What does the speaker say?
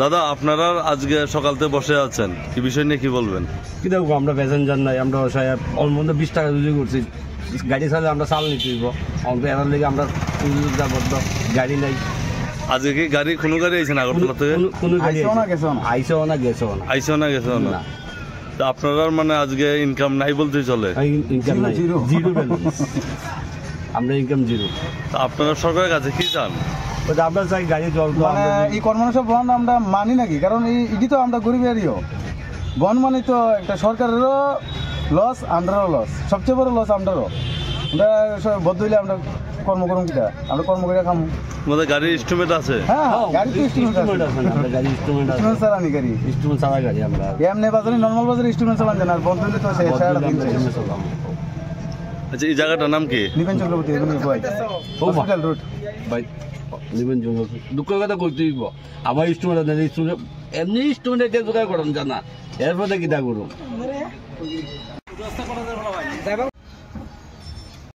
দাদা, আপনারা আজকে সকাল থেকে বসে আছেন, কি বিষয় নিয়ে কি বলবেন? কি দেখবো, আমরা প্যাসেঞ্জার নাই, আমরা ওর মধ্যে 20 টাকা রুজি করছি, গাড়ি চালে আমরা চাল নিতে দিব, এনার লেগে আমরা গাড়ি নাই। আজকে কি গাড়ি কোনো গাড়ি আইছে না আগরতলা থেকে? কোনো গাড়ি আইসেও না গেছেও না। তো আপনারা মানে আজকে ইনকাম নাই বলতেই চলে? ইনকাম নাই, জিরো ব্যালেন্স, আমরা ইনকাম জিরো। তো আপনারা সরকারের কাছে কি চান? আমরা চাই গাড়ি চলতো। মানে এই কর্মনশা বন আমরা মানি নাকি? কারণ এটি তো আমরা গরিবেরও বন, মানে তো একটা সরকারেরও লস, আমরাও লস, সবচেয়ে বড় লস আমরাও। আমরা বদ্ধ হইলে আমরা কর্ম করুন কিটা, আমরা কর্ম করে খামু। আমাদের গাড়ির ইনস্ট্রুমেন্ট আছে? হ্যাঁ, গাড়ি তো ইনস্ট্রুমেন্ট আছে, আমরা গাড়ি ইনস্ট্রুমেন্ট চালানি গাড়ি, ইনস্ট্রুমেন্ট চালা গাড়ি আমরা এমনি বাজারে নর্মাল বাজারে ইনস্ট্রুমেন্ট চালান দেন, আর বন্ধ হইলে তো আচ্ছা, এই জায়গাটার নাম কি? নিবেন চক্রবর্তী হসপিটাল রোড। ভাই নিবেন চক্রবর্তী, দুঃখের কথা কইতে দিব, আমার ইনস্ট্রুমেন্ট এমনি ইনস্ট্রুমেন্ট এটা জোগাড় করুন জানা, এরপরে কিটা করুন।